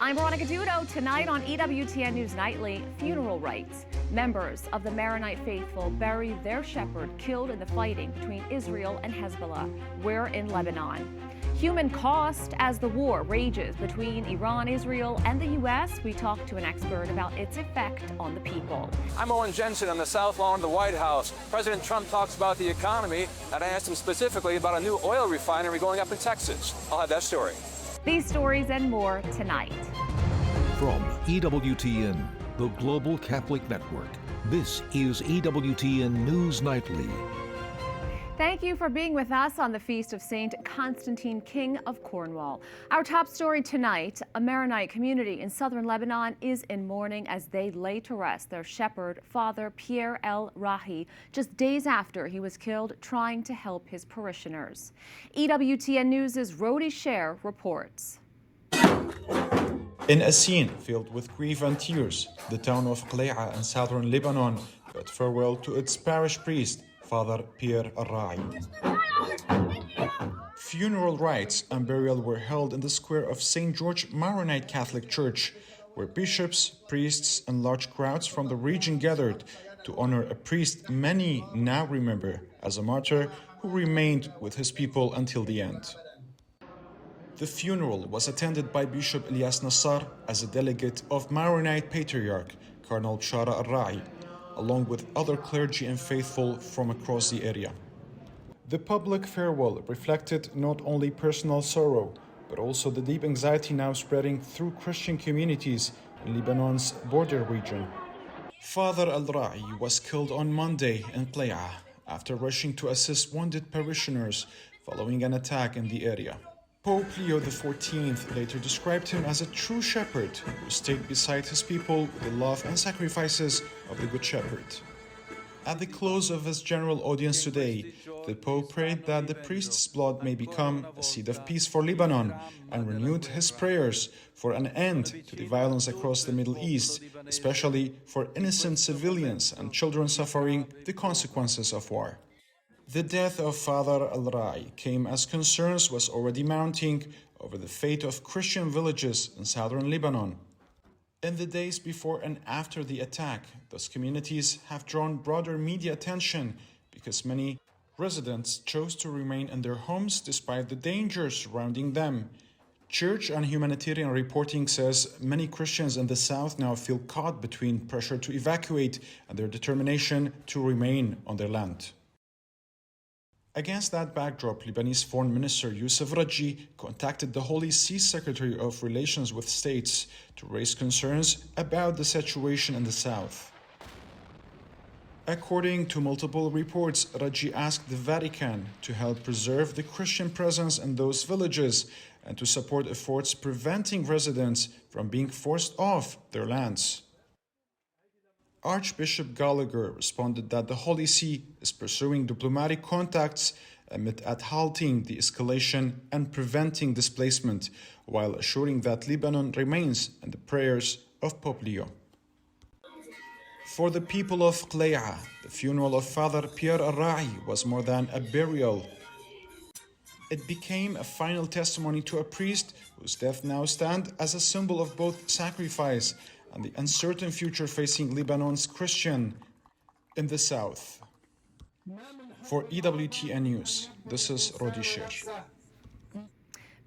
I'm Veronica Dudo. Tonight on EWTN News Nightly, funeral rites. Members of the Maronite faithful bury their shepherd killed in the fighting between Israel and Hezbollah. We're in Lebanon. Human cost as the war rages between Iran, Israel, and the U.S. We talk to an expert about its effect on the people. I'm Owen Jensen on the South Lawn of the White House. President Trump talks about the economy, and I asked him specifically about a new oil refinery going up in Texas. I'll have that story. These stories and more tonight. From EWTN, the Global Catholic Network, this is EWTN News Nightly. Thank you for being with us on the feast of Saint Constantine, King of Cornwall. Our top story tonight, a Maronite community in southern Lebanon is in mourning as they lay to rest their shepherd, Father Pierre El Rahi, just days after he was killed trying to help his parishioners. EWTN News' Rodi Sher reports. In a scene filled with grief and tears, the town of Qlei'a in southern Lebanon bid farewell to its parish priest, Father Pierre El Rahi. Funeral rites and burial were held in the square of St. George Maronite Catholic Church, where bishops, priests, and large crowds from the region gathered to honor a priest many now remember as a martyr who remained with his people until the end. The funeral was attended by Bishop Elias Nassar as a delegate of Maronite Patriarch Cardinal Shara El Rahi, along with other clergy and faithful from across the area. The public farewell reflected not only personal sorrow, but also the deep anxiety now spreading through Christian communities in Lebanon's border region. Father El Rahi was killed on Monday in Qlei'a after rushing to assist wounded parishioners following an attack in the area. Pope Leo XIV later described him as a true shepherd who stayed beside his people with the love and sacrifices of the Good Shepherd. At the close of his general audience today, the Pope prayed that the priest's blood may become a seed of peace for Lebanon and renewed his prayers for an end to the violence across the Middle East, especially for innocent civilians and children suffering the consequences of war. The death of Father El Rahi came as concerns was already mounting over the fate of Christian villages in southern Lebanon. In the days before and after the attack, those communities have drawn broader media attention because many residents chose to remain in their homes despite the dangers surrounding them. Church and humanitarian reporting says many Christians in the south now feel caught between pressure to evacuate and their determination to remain on their land. Against that backdrop, Lebanese Foreign Minister Youssef Raji contacted the Holy See Secretary of Relations with States to raise concerns about the situation in the south. According to multiple reports, Raji asked the Vatican to help preserve the Christian presence in those villages and to support efforts preventing residents from being forced off their lands. Archbishop Gallagher responded that the Holy See is pursuing diplomatic contacts amid halting the escalation and preventing displacement, while assuring that Lebanon remains in the prayers of Pope Leo. For the people of Qlei'a, the funeral of Father Pierre El Rahi was more than a burial. It became a final testimony to a priest whose death now stands as a symbol of both sacrifice and the uncertain future facing Lebanon's Christian in the south. For EWTN News, this is Rodi Sher.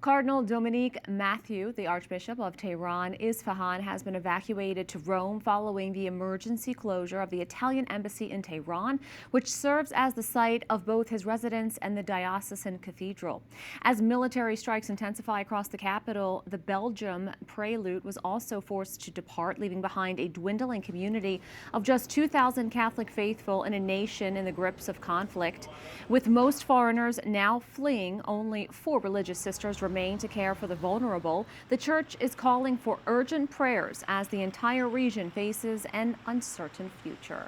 Cardinal Dominique Mathieu, the Archbishop of Tehran, Isfahan, has been evacuated to Rome following the emergency closure of the Italian embassy in Tehran, which serves as the site of both his residence and the diocesan cathedral. As military strikes intensify across the capital, the Belgium prelude was also forced to depart, leaving behind a dwindling community of just 2,000 Catholic faithful in a nation in the grips of conflict. With most foreigners now fleeing, only 4 religious sisters remain to care for the vulnerable. The Church is calling for urgent prayers as the entire region faces an uncertain future.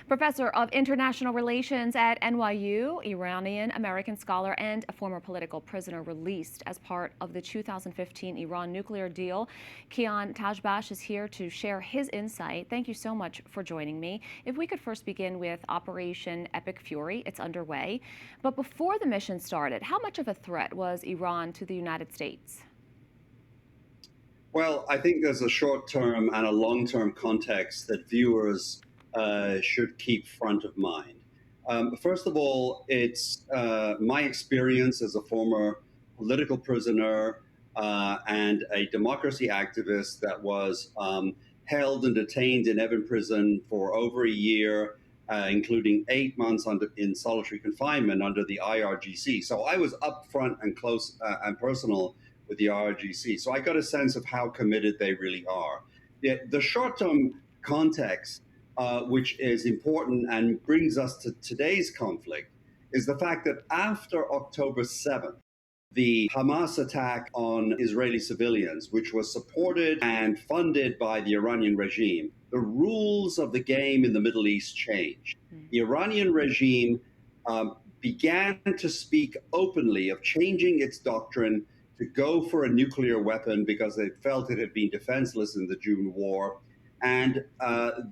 Professor of International Relations at NYU, Iranian American scholar and a former political prisoner released as part of the 2015 Iran nuclear deal, Kian Tajbash is here to share his insight. Thank you so much for joining me. If we could first begin with Operation Epic Fury, it's underway. But before the mission started, how much of a threat was Iran to the United States? Well, I think there's a short-term and a long-term context that viewers should keep front of mind. First of all, it's my experience as a former political prisoner and a democracy activist that was held and detained in Evin Prison for over a year, including 8 months in solitary confinement under the IRGC. So I was up front and close and personal with the IRGC. So I got a sense of how committed they really are. The short-term context, which is important and brings us to today's conflict, is the fact that after October 7th, the Hamas attack on Israeli civilians, which was supported and funded by the Iranian regime, the rules of the game in the Middle East changed. The Iranian regime began to speak openly of changing its doctrine to go for a nuclear weapon because they felt it had been defenseless in the June war. And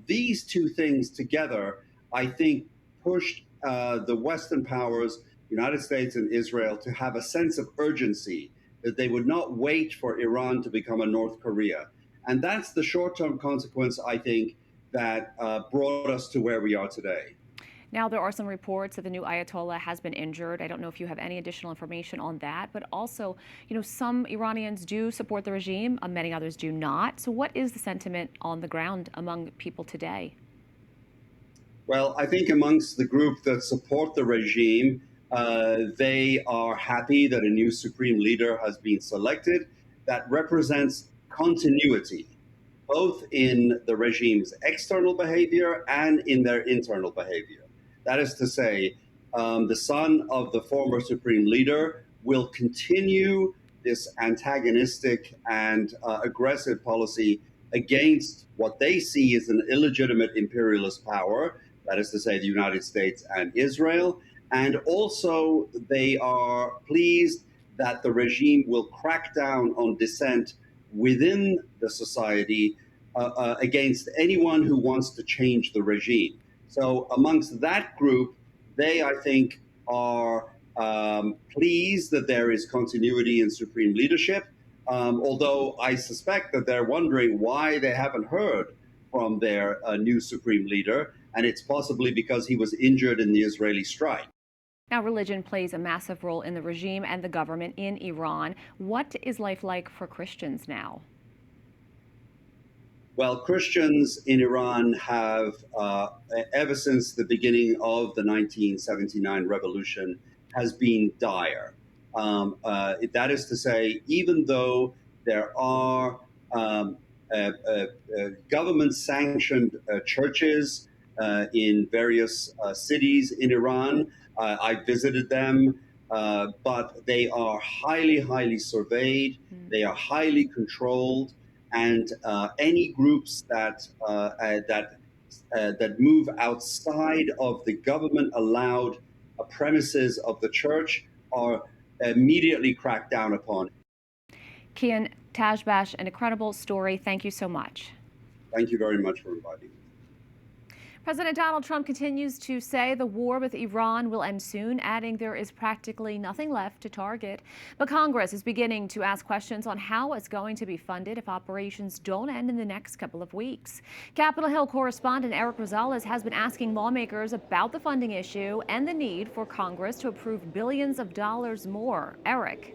these two things together, I think, pushed the Western powers, United States and Israel, to have a sense of urgency that they would not wait for Iran to become a North Korea. And that's the short-term consequence, I think, that brought us to where we are today. Now, there are some reports that the new Ayatollah has been injured. I don't know if you have any additional information on that, but also, some Iranians do support the regime, many others do not. So what is the sentiment on the ground among people today? Well, I think amongst the group that support the regime, they are happy that a new supreme leader has been selected that represents continuity, both in the regime's external behavior and in their internal behavior. That is to say, the son of the former supreme leader will continue this antagonistic and aggressive policy against what they see as an illegitimate imperialist power, that is to say, the United States and Israel. And also, they are pleased that the regime will crack down on dissent within the society against anyone who wants to change the regime. So amongst that group, they, I think, are pleased that there is continuity in supreme leadership, although I suspect that they're wondering why they haven't heard from their new supreme leader, and it's possibly because he was injured in the Israeli strike. Now, religion plays a massive role in the regime and the government in Iran. What is life like for Christians now? Well, Christians in Iran have, ever since the beginning of the 1979 revolution, has been dire. That is to say, even though there are government-sanctioned churches in various cities in Iran, I visited them, but they are highly, highly surveyed. They are highly controlled. And any groups that move outside of the government-allowed premises of the church are immediately cracked down upon. Kian Tajbash, an incredible story. Thank you so much. Thank you very much for inviting me. President Donald Trump continues to say the war with Iran will end soon, adding there is practically nothing left to target. But Congress is beginning to ask questions on how it's going to be funded if operations don't end in the next couple of weeks. Capitol Hill correspondent Eric Rosales has been asking lawmakers about the funding issue and the need for Congress to approve billions of dollars more. Eric.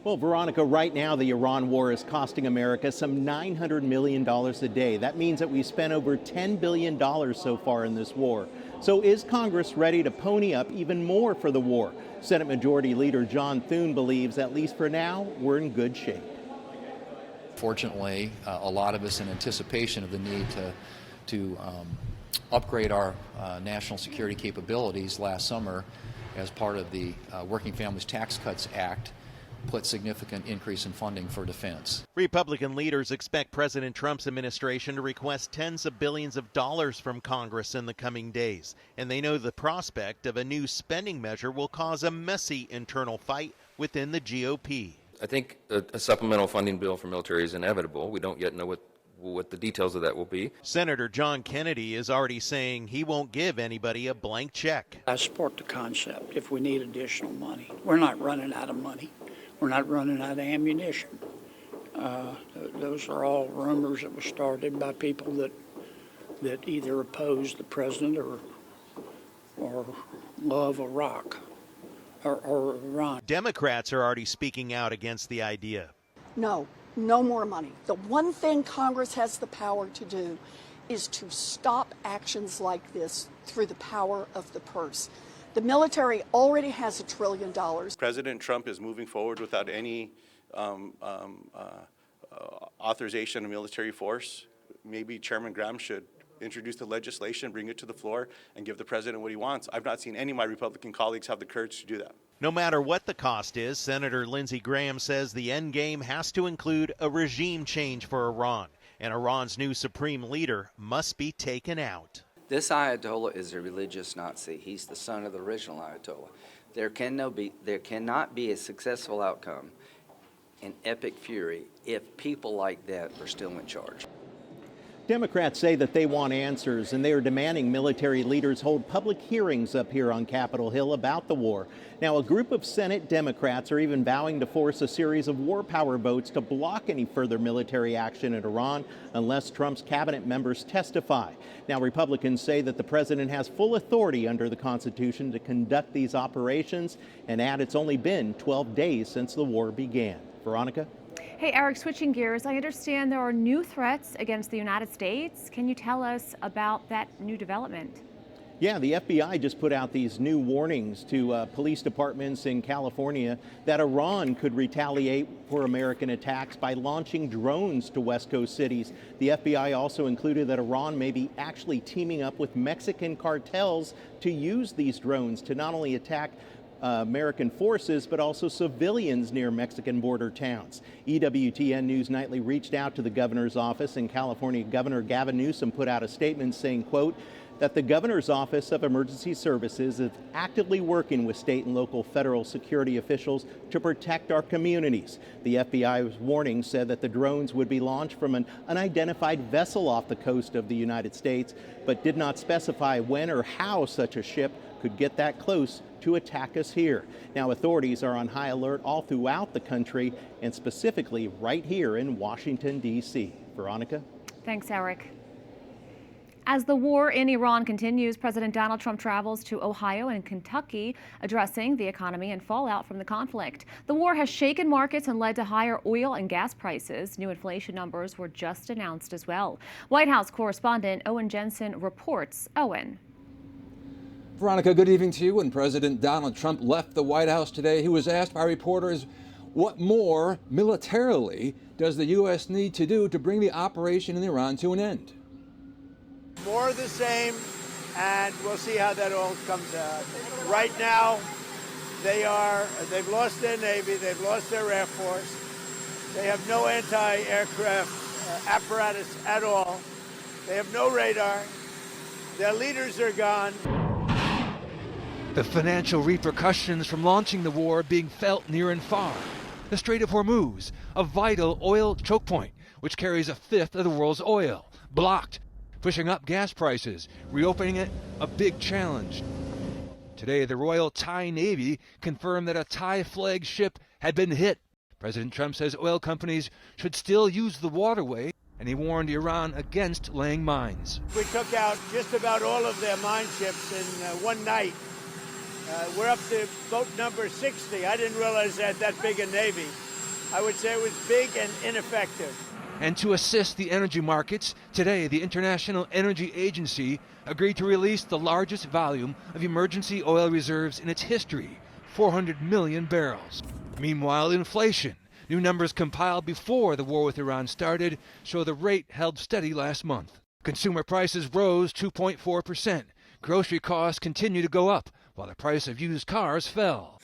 Well, Veronica, right now the Iran war is costing America some $900 million a day. That means that we've spent over $10 billion so far in this war. So is Congress ready to pony up even more for the war? Senate Majority Leader John Thune believes, at least for now, we're in good shape. Fortunately, a lot of us in anticipation of the need to upgrade our national security capabilities last summer as part of the Working Families Tax Cuts Act, put significant increase in funding for defense. Republican leaders expect President Trump's administration to request tens of billions of dollars from Congress in the coming days. And they know the prospect of a new spending measure will cause a messy internal fight within the GOP. I think a supplemental funding bill for military is inevitable. We don't yet know what the details of that will be. Senator John Kennedy is already saying he won't give anybody a blank check. I support the concept if we need additional money. We're not running out of money. We're not running out of ammunition. Those are all rumors that were started by people that either oppose the president or love Iraq or Iran. Democrats are already speaking out against the idea. No more money. The one thing Congress has the power to do is to stop actions like this through the power of the purse. The military already has $1 trillion. President Trump is moving forward without any authorization of military force. Maybe Chairman Graham should introduce the legislation, bring it to the floor, and give the president what he wants. I've not seen any of my Republican colleagues have the courage to do that. No matter what the cost is, Senator Lindsey Graham says the end game has to include a regime change for Iran, and Iran's new supreme leader must be taken out. This Ayatollah is a religious Nazi. He's the son of the original Ayatollah. There cannot be a successful outcome in epic fury if people like that are still in charge. Democrats say that they want answers, and they are demanding military leaders hold public hearings up here on Capitol Hill about the war. Now, a group of Senate Democrats are even vowing to force a series of war power votes to block any further military action in Iran unless Trump's cabinet members testify. Now, Republicans say that the president has full authority under the Constitution to conduct these operations, and add it's only been 12 days since the war began. Veronica? Hey, Eric, switching gears, I understand there are new threats against the United States. Can you tell us about that new development? Yeah, the FBI just put out these new warnings to police departments in California that Iran could retaliate for American attacks by launching drones to West Coast cities. The FBI also included that Iran may be actually teaming up with Mexican cartels to use these drones to not only attack American forces, but also civilians near Mexican border towns. EWTN News Nightly reached out to the governor's office, and California Governor Gavin Newsom put out a statement saying, quote, that the governor's office of emergency services is actively working with state and local federal security officials to protect our communities. The FBI's warning said that the drones would be launched from an unidentified vessel off the coast of the United States, but did not specify when or how such a ship could get that close to attack us here. Now, authorities are on high alert all throughout the country, and specifically right here in Washington, D.C. Veronica? Thanks, Eric. As the war in Iran continues, President Donald Trump travels to Ohio and Kentucky, addressing the economy and fallout from the conflict. The war has shaken markets and led to higher oil and gas prices. New inflation numbers were just announced as well. White House correspondent Owen Jensen reports. Owen. Veronica, good evening to you. When President Donald Trump left the White House today, he was asked by reporters, what more militarily does the U.S. need to do to bring the operation in Iran to an end? More of the same, and we'll see how that all comes out. Right now, they've lost their Navy, they've lost their Air Force, they have no anti-aircraft apparatus at all, they have no radar, their leaders are gone. The financial repercussions from launching the war being felt near and far. The Strait of Hormuz, a vital oil choke point, which carries a fifth of the world's oil, blocked, pushing up gas prices, reopening it a big challenge. Today, the Royal Thai Navy confirmed that a Thai flag ship had been hit. President Trump says oil companies should still use the waterway, and he warned Iran against laying mines. We took out just about all of their mine ships in one night. We're up to boat number 60. I didn't realize they had that big a Navy. I would say it was big and ineffective. And to assist the energy markets, today the International Energy Agency agreed to release the largest volume of emergency oil reserves in its history, 400 million barrels. Meanwhile, inflation, new numbers compiled before the war with Iran started, show the rate held steady last month. Consumer prices rose 2.4%. Grocery costs continue to go up, while the price of used cars fell.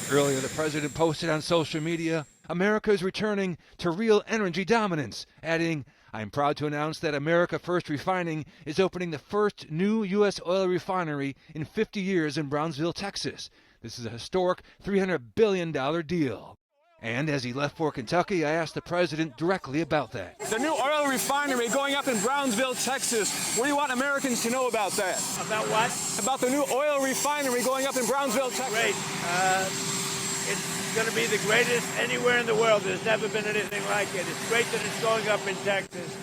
Earlier, the president posted on social media, America is returning to real energy dominance, adding, I'm proud to announce that America First Refining is opening the first new U.S. oil refinery in 50 years in Brownsville, Texas. This is a historic $300 billion deal. And as he left for Kentucky, I asked the president directly about that. The new oil refinery going up in Brownsville, Texas. What do you want Americans to know about that? About what? About the new oil refinery going up in Brownsville, Texas. Great. going to be the greatest anywhere in the world. There's never been anything like it. It's great that it's going up in Texas.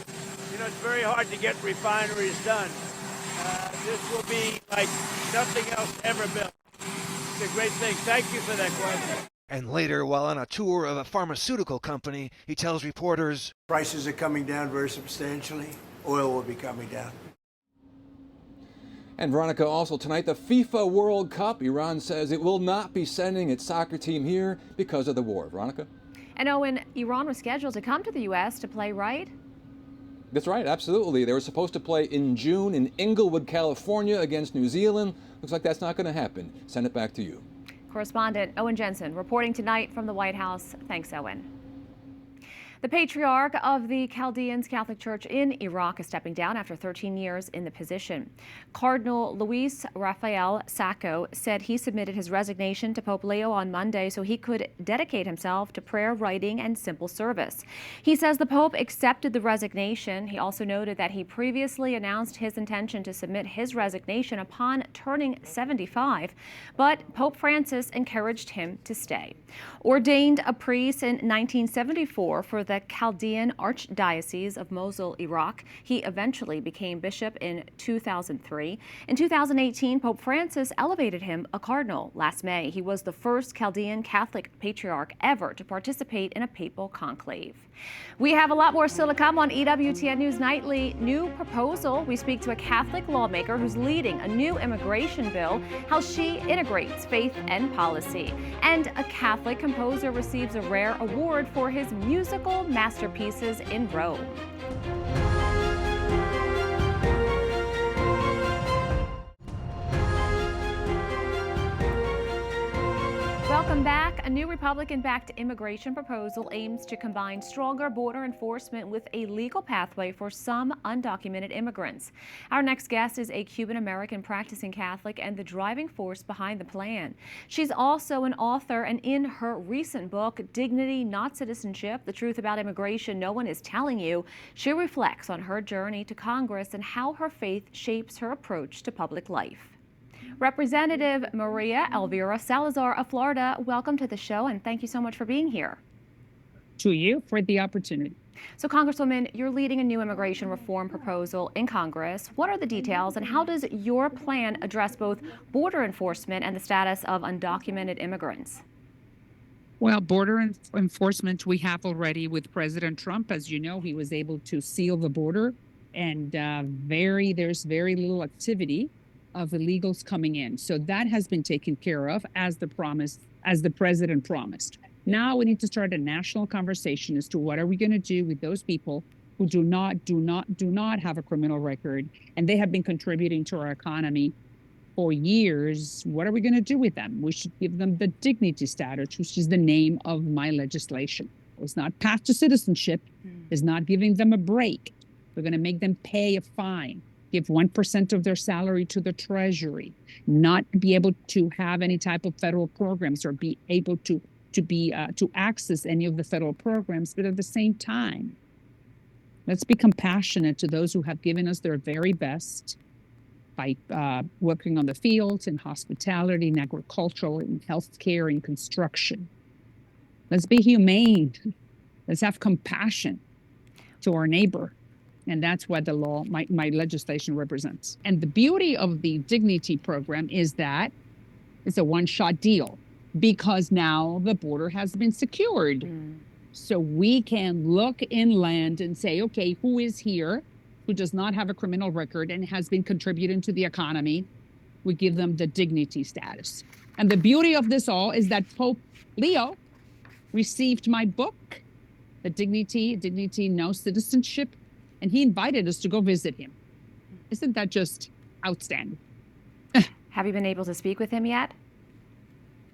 You know, it's very hard to get refineries done. This will be like nothing else ever built. It's a great thing. Thank you for that question. And later, while on a tour of a pharmaceutical company, he tells reporters, Prices are coming down very substantially. Oil will be coming down. And Veronica, also tonight, the FIFA World Cup. Iran says it will not be sending its soccer team here because of the war. Veronica? And Owen, Iran was scheduled to come to the U.S. to play, right? That's right, absolutely. They were supposed to play in June in Inglewood, California against New Zealand. Looks like that's not going to happen. Send it back to you. Correspondent Owen Jensen reporting tonight from the White House. Thanks, Owen. The Patriarch of the Chaldean Catholic Church in Iraq is stepping down after 13 years in the position. Cardinal Luis Rafael Sacco said he submitted his resignation to Pope Leo on Monday so he could dedicate himself to prayer, writing, and simple service. He says the Pope accepted the resignation. He also noted that he previously announced his intention to submit his resignation upon turning 75, but Pope Francis encouraged him to stay. Ordained a priest in 1974 for the Chaldean Archdiocese of Mosul, Iraq, he eventually became bishop in 2003. In 2018, Pope Francis elevated him a cardinal. Last May, he was the first Chaldean Catholic Patriarch ever to participate in a papal conclave. We have a lot more still to come on EWTN News Nightly. New proposal. We speak to a Catholic lawmaker who's leading a new immigration bill, how she integrates faith and policy. And a Catholic composer receives a rare award for his musical masterpieces in Rome. Welcome back. A new Republican-backed immigration proposal aims to combine stronger border enforcement with a legal pathway for some undocumented immigrants. Our next guest is a Cuban-American practicing Catholic and the driving force behind the plan. She's also an author, and in her recent book, Dignity, Not Citizenship, The Truth About Immigration No One Is Telling You, she reflects on her journey to Congress and how her faith shapes her approach to public life. Representative Maria Elvira Salazar of Florida, welcome to the show, and thank you so much for being here. To you for the opportunity. So, Congresswoman, you're leading a new immigration reform proposal in Congress. What are the details, and how does your plan address both border enforcement and the status of undocumented immigrants? Well, border enforcement we have already with President Trump. As you know, he was able to seal the border, and there's very little activity of illegals coming in. So that has been taken care of as the president promised. Now we need to start a national conversation as to what are we going to do with those people who do not have a criminal record, and they have been contributing to our economy for years. What are we going to do with them? We should give them the dignity status, which is the name of my legislation. It's not path to citizenship. It's not giving them a break. We're going to make them pay a fine. Give 1% of their salary to the Treasury, not be able to have any type of federal programs or be able to access any of the federal programs. But at the same time, let's be compassionate to those who have given us their very best by working on the fields, in hospitality, in agricultural, in healthcare, in construction. Let's be humane. Let's have compassion to our neighbor. And that's what the law, my legislation represents. And the beauty of the Dignity program is that it's a one-shot deal because now the border has been secured. So we can look inland and say, okay, who is here, who does not have a criminal record and has been contributing to the economy? We give them the dignity status. And the beauty of this all is that Pope Leo received my book, The Dignity, No Citizenship, and he invited us to go visit him. Isn't that just outstanding? Have you been able to speak with him yet?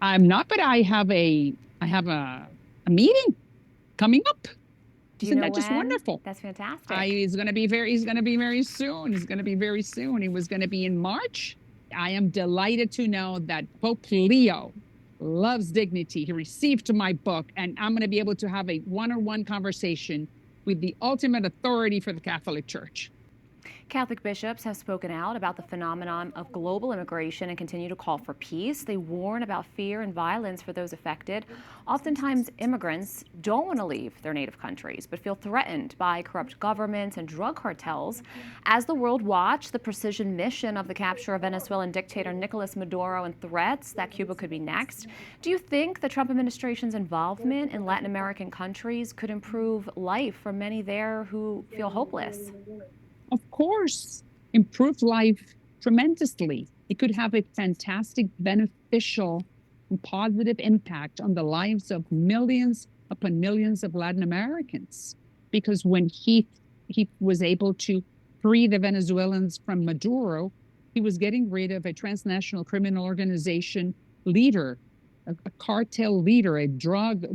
I'm not, but I have a meeting coming up. Isn't that just wonderful? That's fantastic. He's going to be very soon. It's going to be very soon. It was going to be in March. I am delighted to know that Pope Leo loves dignity. He received my book, and I'm going to be able to have a one-on-one conversation with the ultimate authority for the Catholic Church. Catholic bishops have spoken out about the phenomenon of global immigration and continue to call for peace. They warn about fear and violence for those affected. Oftentimes, immigrants don't want to leave their native countries, but feel threatened by corrupt governments and drug cartels. As the world watched the precision mission of the capture of Venezuelan dictator Nicolas Maduro and threats that Cuba could be next, do you think the Trump administration's involvement in Latin American countries could improve life for many there who feel hopeless? Of course, improve life tremendously. It could have a fantastic, beneficial, and positive impact on the lives of millions upon millions of Latin Americans. Because when he was able to free the Venezuelans from Maduro, he was getting rid of a transnational criminal organization leader, a cartel leader, a drug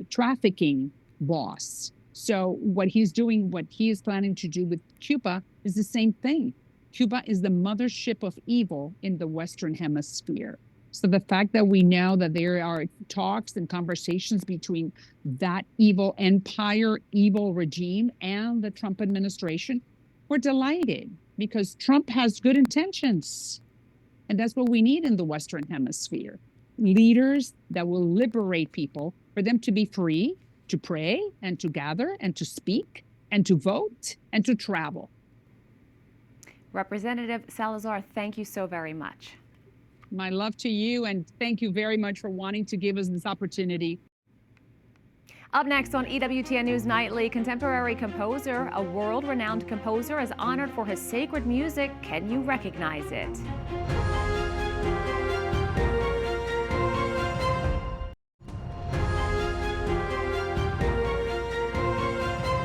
trafficking boss. So what he's doing, what he is planning to do with Cuba is the same thing. Cuba is the mothership of evil in the Western Hemisphere. So the fact that we know that there are talks and conversations between that evil empire, evil regime, and the Trump administration, we're delighted because Trump has good intentions. And that's what we need in the Western Hemisphere. Leaders that will liberate people for them to be free, to pray and to gather and to speak and to vote and to travel. Representative Salazar, thank you so very much. My love to you, and thank you very much for wanting to give us this opportunity. Up next on EWTN News Nightly, contemporary composer, a world-renowned composer, is honored for his sacred music. Can you recognize it?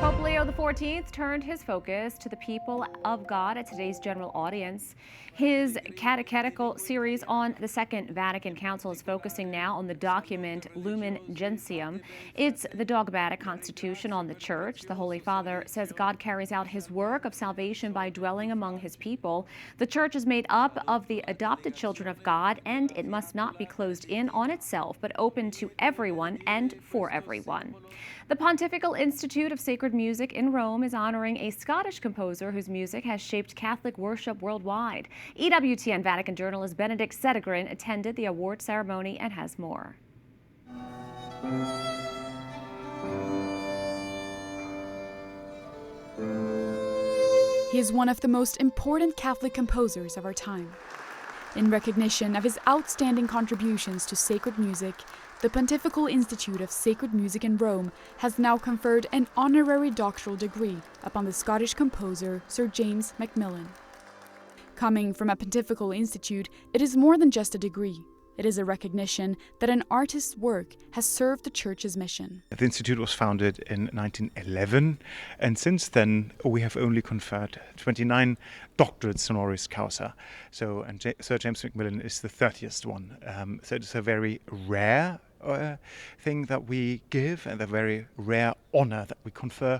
Pope Leo XIV turned his focus to the people of God at today's general audience. His catechetical series on the Second Vatican Council is focusing now on the document Lumen Gentium. It's the dogmatic constitution on the Church. The Holy Father says God carries out his work of salvation by dwelling among his people. The Church is made up of the adopted children of God, and it must not be closed in on itself, but open to everyone and for everyone. The Pontifical Institute of Sacred Music in Rome is honoring a Scottish composer whose music has shaped Catholic worship worldwide. EWTN Vatican journalist Benedict Sedegren attended the award ceremony and has more. He is one of the most important Catholic composers of our time. In recognition of his outstanding contributions to sacred music, the Pontifical Institute of Sacred Music in Rome has now conferred an honorary doctoral degree upon the Scottish composer Sir James Macmillan. Coming from a Pontifical Institute, it is more than just a degree. It is a recognition that an artist's work has served the Church's mission. The Institute was founded in 1911, and since then we have only conferred 29 doctorates honoris causa. So, Sir James Macmillan is the 30th one. So it's a very rare thing that we give, and a very rare honor that we confer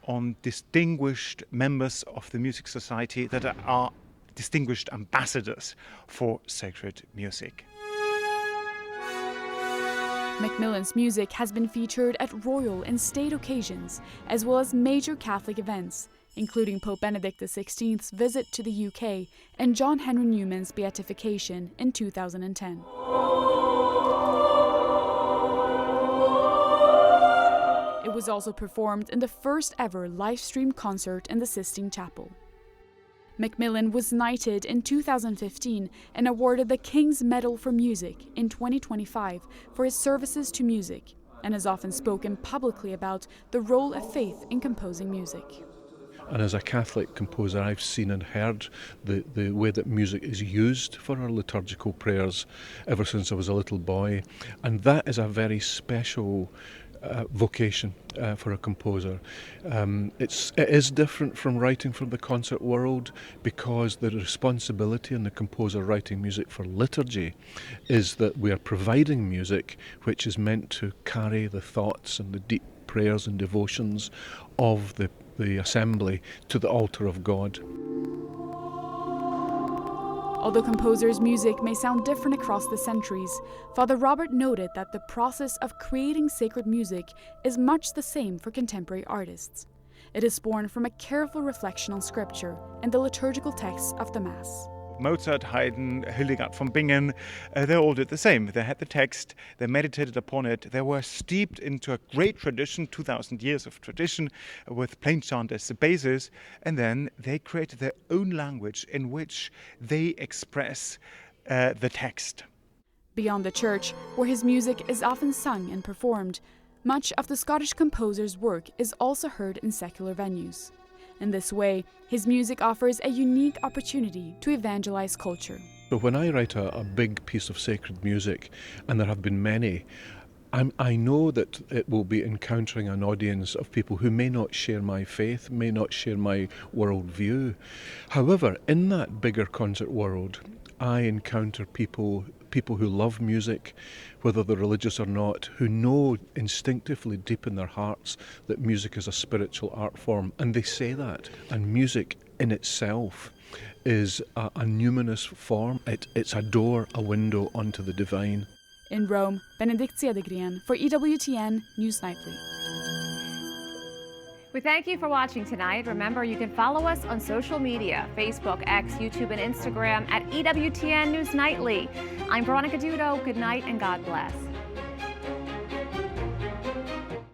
on distinguished members of the music society that are distinguished ambassadors for sacred music. Macmillan's music has been featured at royal and state occasions, as well as major Catholic events, including Pope Benedict XVI's visit to the UK and John Henry Newman's beatification in 2010. It was also performed in the first ever live-streamed concert in the Sistine Chapel. Macmillan was knighted in 2015 and awarded the King's Medal for Music in 2025 for his services to music, and has often spoken publicly about the role of faith in composing music. And as a Catholic composer, I've seen and heard the way that music is used for our liturgical prayers ever since I was a little boy, and that is a very special vocation for a composer. It is different from writing for the concert world, because the responsibility in the composer writing music for liturgy is that we are providing music which is meant to carry the thoughts and the deep prayers and devotions of the assembly to the altar of God. Although composers' music may sound different across the centuries, Father Robert noted that the process of creating sacred music is much the same for contemporary artists. It is born from a careful reflection on scripture and the liturgical texts of the Mass. Mozart, Haydn, Hildegard von Bingen, they all did the same. They had the text, they meditated upon it, they were steeped into a great tradition, 2,000 years of tradition, with plain chant as the basis, and then they created their own language in which they express the text. Beyond the church, where his music is often sung and performed, much of the Scottish composer's work is also heard in secular venues. In this way, his music offers a unique opportunity to evangelize culture. So when I write a big piece of sacred music, and there have been many, I know that it will be encountering an audience of people who may not share my faith, may not share my worldview. However, in that bigger concert world, I encounter people who love music, whether they're religious or not, who know instinctively deep in their hearts that music is a spiritual art form, and they say that. And music in itself is a numinous form. It's a door, a window onto the divine. In Rome, Benedict Cedergren for EWTN News Nightly. We thank you for watching tonight. Remember, you can follow us on social media, Facebook, X, YouTube, and Instagram at EWTN News Nightly. I'm Veronica Dudo. Good night and God bless.